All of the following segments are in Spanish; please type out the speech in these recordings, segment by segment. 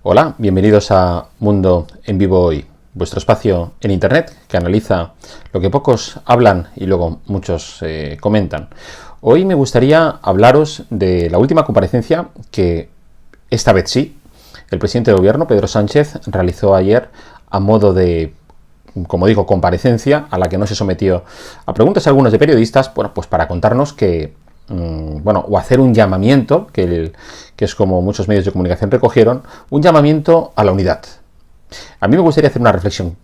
Hola, bienvenidos a Mundo en Vivo Hoy, vuestro espacio en Internet que analiza lo que pocos hablan y luego muchos comentan. Hoy me gustaría hablaros de la última comparecencia que, esta vez sí, el presidente de gobierno, Pedro Sánchez, realizó ayer a modo de, como digo, comparecencia a la que no se sometió a preguntas de algunos de periodistas, bueno, pues para contarnos que o hacer un llamamiento, que es como muchos medios de comunicación recogieron, un llamamiento a la unidad. A mí me gustaría hacer una reflexión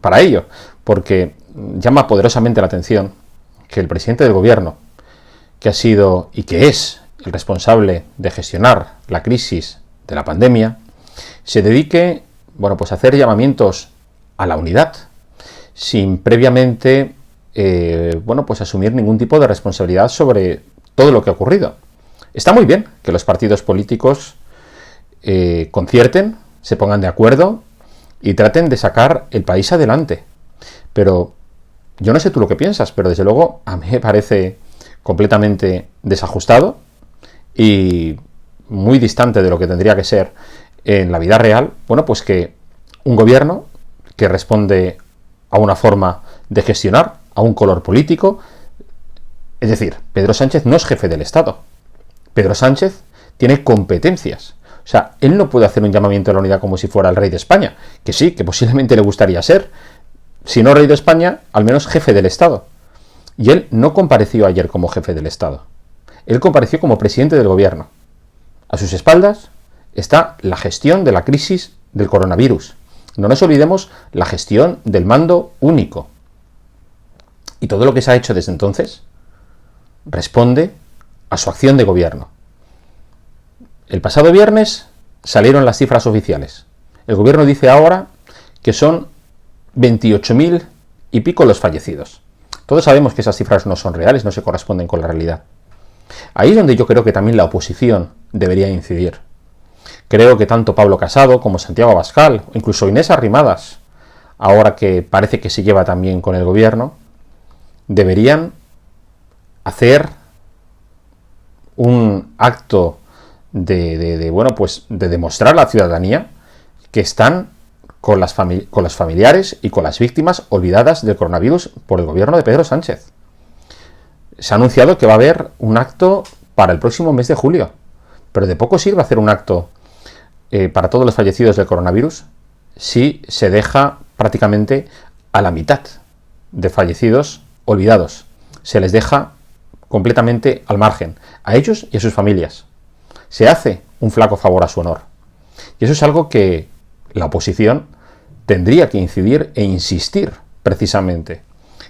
para ello, porque llama poderosamente la atención que el presidente del gobierno, que ha sido y que es el responsable de gestionar la crisis de la pandemia, se dedique, pues a hacer llamamientos a la unidad, sin previamente asumir ningún tipo de responsabilidad sobre todo lo que ha ocurrido. Está muy bien que los partidos políticos concierten, se pongan de acuerdo y traten de sacar el país adelante. Pero yo no sé tú lo que piensas, pero desde luego a mí me parece completamente desajustado y muy distante de lo que tendría que ser en la vida real, pues que un gobierno que responde a una forma de gestionar, a un color político. Es decir, Pedro Sánchez no es jefe del Estado. Pedro Sánchez tiene competencias. O sea, él no puede hacer un llamamiento a la unidad como si fuera el rey de España, que sí, que posiblemente le gustaría ser, si no rey de España, al menos jefe del Estado. Y él no compareció ayer como jefe del Estado. Él compareció como presidente del gobierno. A sus espaldas está la gestión de la crisis del coronavirus. No nos olvidemos la gestión del mando único. Y todo lo que se ha hecho desde entonces responde a su acción de gobierno. El pasado viernes salieron las cifras oficiales. El gobierno dice ahora que son 28.000 y pico los fallecidos. Todos sabemos que esas cifras no son reales, no se corresponden con la realidad. Ahí es donde yo creo que también la oposición debería incidir. Creo que tanto Pablo Casado como Santiago Abascal, o incluso Inés Arrimadas, ahora que parece que se lleva también con el gobierno, deberían hacer un acto de demostrar a la ciudadanía que están con los familiares y con las víctimas olvidadas del coronavirus por el gobierno de Pedro Sánchez. Se ha anunciado que va a haber un acto para el próximo mes de julio, pero de poco sirve hacer un acto para todos los fallecidos del coronavirus si se deja prácticamente a la mitad de fallecidos olvidados. Se les deja completamente al margen, a ellos y a sus familias. Se hace un flaco favor a su honor. Y eso es algo que la oposición tendría que incidir e insistir precisamente.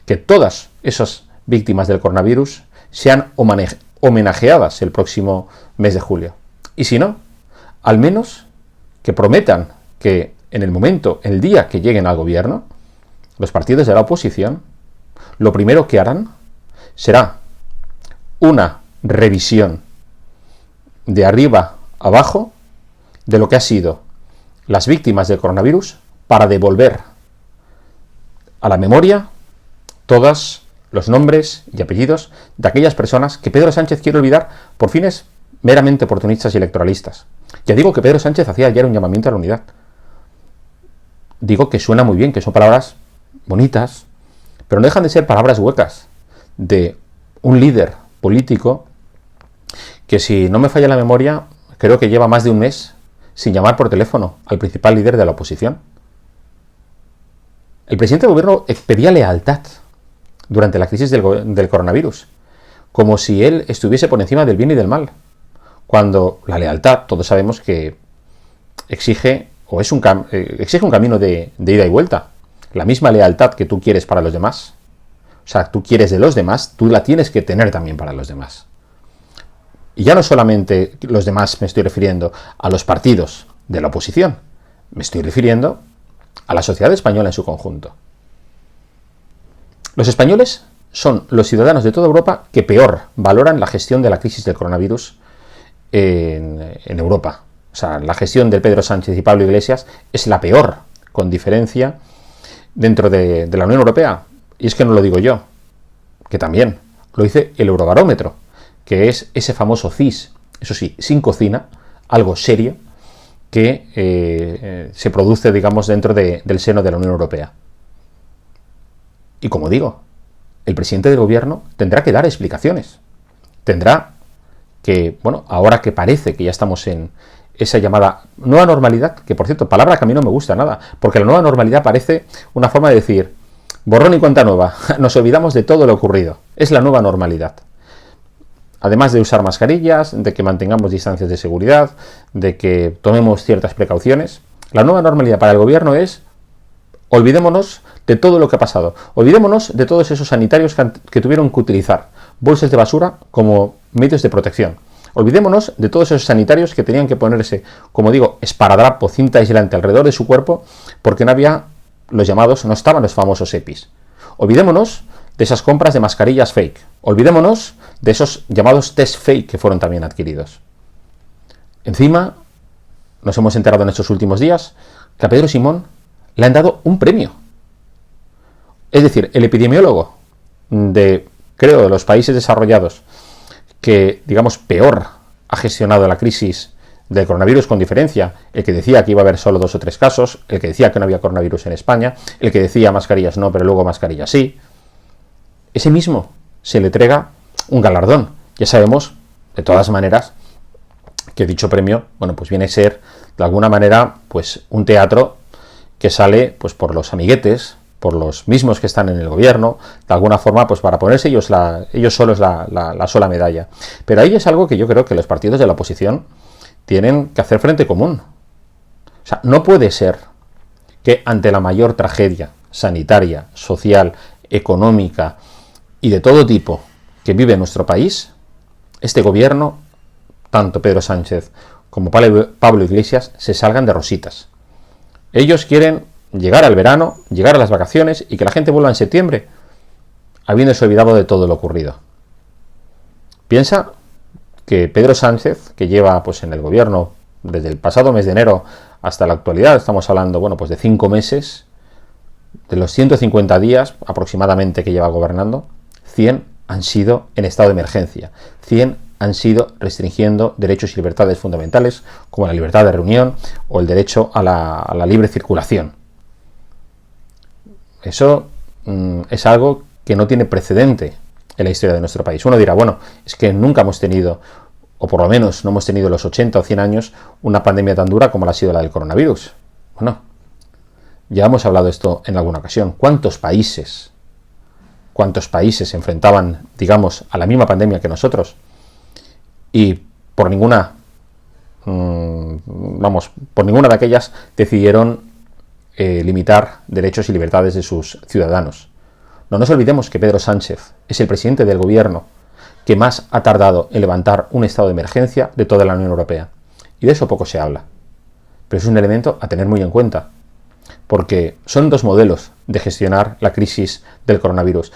Que todas esas víctimas del coronavirus sean homenajeadas el próximo mes de julio. Y si no, al menos que prometan que en el día que lleguen al gobierno, los partidos de la oposición, lo primero que harán será una revisión de arriba abajo de lo que ha sido las víctimas del coronavirus para devolver a la memoria todos los nombres y apellidos de aquellas personas que Pedro Sánchez quiere olvidar por fines meramente oportunistas y electoralistas. Ya digo que Pedro Sánchez hacía ayer un llamamiento a la unidad. Digo que suena muy bien, que son palabras bonitas, pero no dejan de ser palabras huecas de un líder político que, si no me falla la memoria, creo que lleva más de un mes sin llamar por teléfono al principal líder de la oposición. El presidente del gobierno pedía lealtad durante la crisis del coronavirus, como si él estuviese por encima del bien y del mal, cuando la lealtad, todos sabemos que exige un camino de ida y vuelta. La misma lealtad que tú quieres para los demás, o sea, tú quieres de los demás, tú la tienes que tener también para los demás. Y ya no solamente los demás me estoy refiriendo a los partidos de la oposición, me estoy refiriendo a la sociedad española en su conjunto. Los españoles son los ciudadanos de toda Europa que peor valoran la gestión de la crisis del coronavirus en Europa. O sea, la gestión de Pedro Sánchez y Pablo Iglesias es la peor, con diferencia, dentro de la Unión Europea. Y es que no lo digo yo, que también lo dice el Eurobarómetro, que es ese famoso CIS, eso sí, sin cocina, algo serio, que se produce, digamos, dentro del seno de la Unión Europea. Y como digo, el presidente del gobierno tendrá que dar explicaciones. Tendrá que, bueno, ahora que parece que ya estamos en esa llamada nueva normalidad, que por cierto, palabra que a mí no me gusta nada, porque la nueva normalidad parece una forma de decir, borrón y cuenta nueva, nos olvidamos de todo lo ocurrido, es la nueva normalidad. Además de usar mascarillas, de que mantengamos distancias de seguridad, de que tomemos ciertas precauciones, la nueva normalidad para el gobierno es olvidémonos de todo lo que ha pasado, olvidémonos de todos esos sanitarios que tuvieron que utilizar bolsas de basura como medios de protección. Olvidémonos de todos esos sanitarios que tenían que ponerse, como digo, esparadrapo, cinta aislante alrededor de su cuerpo porque no había los llamados, no estaban los famosos EPIs. Olvidémonos de esas compras de mascarillas fake. Olvidémonos de esos llamados test fake que fueron también adquiridos. Encima, nos hemos enterado en estos últimos días que a Pedro Simón le han dado un premio. Es decir, el epidemiólogo de los países desarrollados que, digamos, peor ha gestionado la crisis del coronavirus con diferencia, el que decía que iba a haber solo 2 o 3 casos, el que decía que no había coronavirus en España, el que decía mascarillas no, pero luego mascarillas sí, ese mismo se le entrega un galardón. Ya sabemos, de todas maneras, que dicho premio, bueno, pues viene a ser, de alguna manera, pues un teatro que sale, pues por los amiguetes, por los mismos que están en el gobierno, de alguna forma, pues para ponerse ellos solos la sola medalla. Pero ahí es algo que yo creo que los partidos de la oposición tienen que hacer frente común. O sea, no puede ser que ante la mayor tragedia sanitaria, social, económica y de todo tipo que vive nuestro país, este gobierno, tanto Pedro Sánchez como Pablo Iglesias, se salgan de rositas. Ellos quieren llegar al verano, llegar a las vacaciones y que la gente vuelva en septiembre, habiéndose olvidado de todo lo ocurrido. Piensa que Pedro Sánchez, que lleva pues en el gobierno desde el pasado mes de enero hasta la actualidad, estamos hablando, bueno, pues de 5 meses, de los 150 días aproximadamente que lleva gobernando, 100 han sido en estado de emergencia, 100 han sido restringiendo derechos y libertades fundamentales como la libertad de reunión o el derecho a la libre circulación. Eso es algo que no tiene precedente en la historia de nuestro país. Uno dirá, bueno, es que nunca hemos tenido, o por lo menos no hemos tenido en los 80 o 100 años, una pandemia tan dura como la ha sido la del coronavirus. Bueno, ya hemos hablado de esto en alguna ocasión. ¿Cuántos países se enfrentaban, digamos, a la misma pandemia que nosotros? Y por ninguna de aquellas decidieron limitar derechos y libertades de sus ciudadanos. No nos olvidemos que Pedro Sánchez es el presidente del gobierno que más ha tardado en levantar un estado de emergencia de toda la Unión Europea. Y de eso poco se habla. Pero es un elemento a tener muy en cuenta, porque son 2 modelos de gestionar la crisis del coronavirus.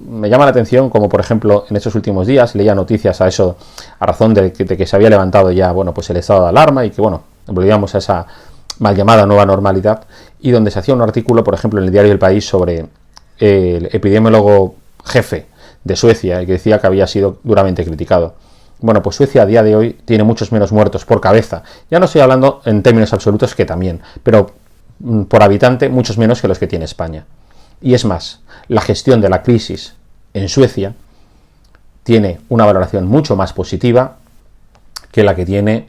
Me llama la atención como, por ejemplo, en estos últimos días leía noticias a razón de que se había levantado ya, bueno, pues el estado de alarma y que, bueno, volvíamos a esa mal llamada nueva normalidad, y donde se hacía un artículo, por ejemplo, en el diario El País sobre el epidemiólogo jefe de Suecia, que decía que había sido duramente criticado. Bueno, pues Suecia a día de hoy tiene muchos menos muertos por cabeza. Ya no estoy hablando en términos absolutos, que también, pero por habitante muchos menos que los que tiene España. Y es más, la gestión de la crisis en Suecia tiene una valoración mucho más positiva que la que tiene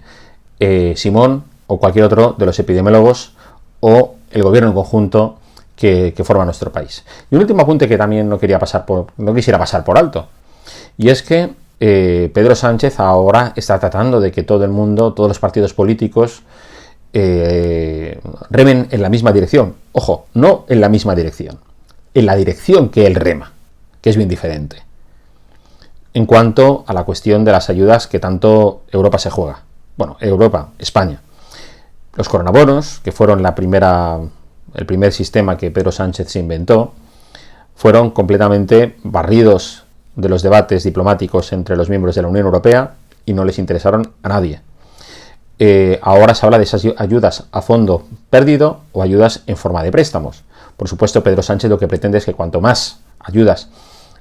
Simón o cualquier otro de los epidemiólogos o el gobierno en conjunto que forma nuestro país. Y un último apunte que también no quisiera pasar por alto, y es que Pedro Sánchez ahora está tratando de que todo el mundo, todos los partidos políticos, remen en la misma dirección. Ojo, no en la misma dirección, en la dirección que él rema, que es bien diferente. En cuanto a la cuestión de las ayudas que tanto Europa se juega. Bueno, Europa, España. Los coronabonos, que fueron el primer sistema que Pedro Sánchez se inventó, fueron completamente barridos de los debates diplomáticos entre los miembros de la Unión Europea y no les interesaron a nadie. Ahora se habla de esas ayudas a fondo perdido o ayudas en forma de préstamos. Por supuesto, Pedro Sánchez lo que pretende es que cuanto más ayudas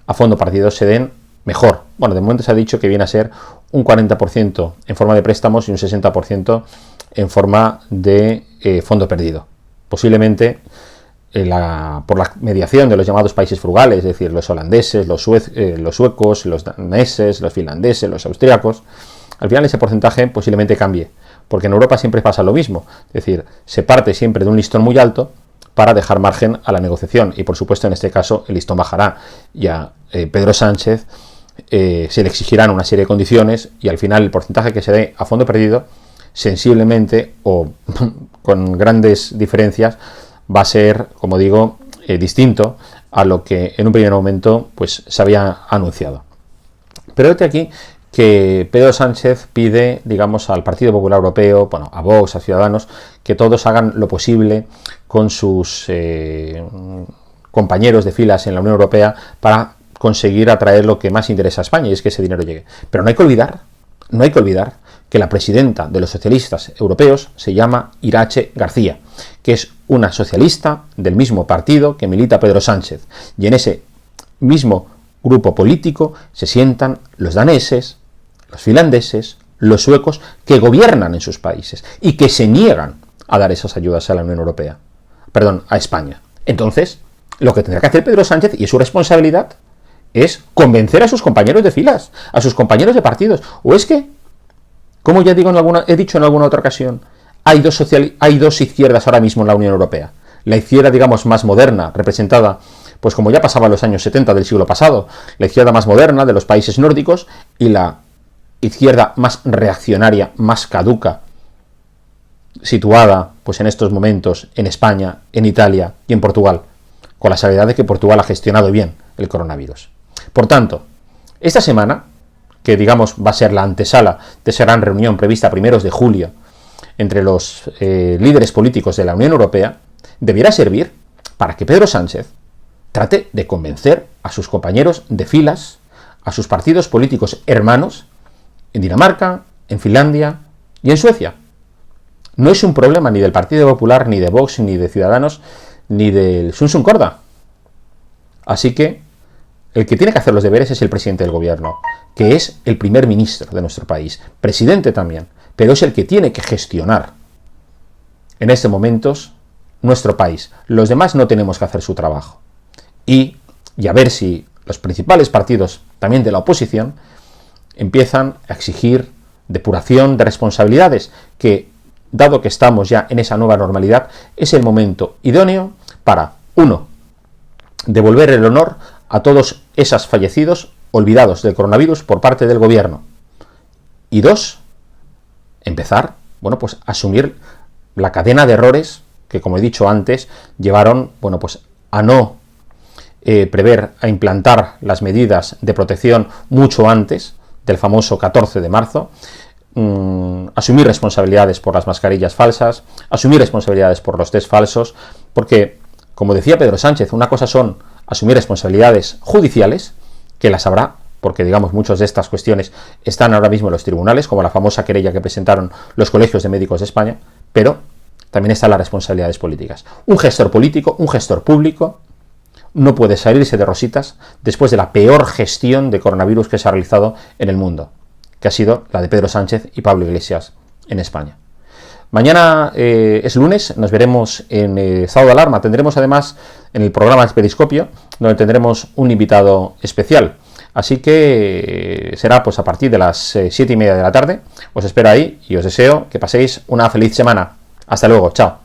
a fondo perdido se den, mejor. Bueno, de momento se ha dicho que viene a ser un 40% en forma de préstamos y un 60% en forma de fondo perdido. Posiblemente por la mediación de los llamados países frugales, es decir, los holandeses, los suecos, los daneses, los finlandeses, los austriacos, al final ese porcentaje posiblemente cambie, porque en Europa siempre pasa lo mismo, es decir, se parte siempre de un listón muy alto para dejar margen a la negociación, y por supuesto en este caso el listón bajará, y a Pedro Sánchez se le exigirán una serie de condiciones, y al final el porcentaje que se dé a fondo perdido, sensiblemente o con grandes diferencias, va a ser, como digo, distinto a lo que en un primer momento pues se había anunciado. Pero este aquí que Pedro Sánchez pide, digamos, al Partido Popular Europeo, bueno, a Vox, a Ciudadanos, que todos hagan lo posible con sus compañeros de filas en la Unión Europea para conseguir atraer lo que más interesa a España, y es que ese dinero llegue. Pero no hay que olvidar que la presidenta de los socialistas europeos se llama Iratxe García, que es una socialista del mismo partido que milita Pedro Sánchez, y en ese mismo grupo político se sientan los daneses, los finlandeses, los suecos, que gobiernan en sus países y que se niegan a dar esas ayudas a la Unión Europea, a España. Entonces, lo que tendrá que hacer Pedro Sánchez, y es su responsabilidad, es convencer a sus compañeros de filas, a sus compañeros de partidos. O es que, como ya he dicho en alguna otra ocasión, hay dos izquierdas ahora mismo en la Unión Europea. La izquierda, digamos, más moderna, representada, pues como ya pasaba en los años 70 del siglo pasado, la izquierda más moderna de los países nórdicos, y la izquierda más reaccionaria, más caduca, situada pues en estos momentos en España, en Italia y en Portugal, con la salvedad de que Portugal ha gestionado bien el coronavirus. Por tanto, esta semana, que digamos va a ser la antesala de esa gran reunión prevista a primeros de julio entre los líderes políticos de la Unión Europea, deberá servir para que Pedro Sánchez trate de convencer a sus compañeros de filas, a sus partidos políticos hermanos, en Dinamarca, en Finlandia y en Suecia. No es un problema ni del Partido Popular, ni de Vox, ni de Ciudadanos, ni del Sun Corda. Así que el que tiene que hacer los deberes es el presidente del gobierno, que es el primer ministro de nuestro país, presidente también, pero es el que tiene que gestionar en estos momentos nuestro país. Los demás no tenemos que hacer su trabajo. Y a ver si los principales partidos, también de la oposición, empiezan a exigir depuración de responsabilidades, que, dado que estamos ya en esa nueva normalidad, es el momento idóneo para, 1, devolver el honor a todos esos fallecidos olvidados del coronavirus por parte del gobierno, y 2, empezar, pues a asumir la cadena de errores que, como he dicho antes, llevaron, a no prever, a implantar las medidas de protección mucho antes del famoso 14 de marzo, asumir responsabilidades por las mascarillas falsas, asumir responsabilidades por los test falsos, porque, como decía Pedro Sánchez, una cosa son asumir responsabilidades judiciales, que las habrá, porque digamos muchas de estas cuestiones están ahora mismo en los tribunales, como la famosa querella que presentaron los colegios de médicos de España, pero también están las responsabilidades políticas. Un gestor político, un gestor público, no puede salirse de rositas después de la peor gestión de coronavirus que se ha realizado en el mundo, que ha sido la de Pedro Sánchez y Pablo Iglesias en España. Mañana es lunes, nos veremos en estado de alarma. Tendremos además en el programa Periscopio, donde tendremos un invitado especial. Así que será pues a partir de las 7:30 de la tarde. Os espero ahí y os deseo que paséis una feliz semana. Hasta luego, chao.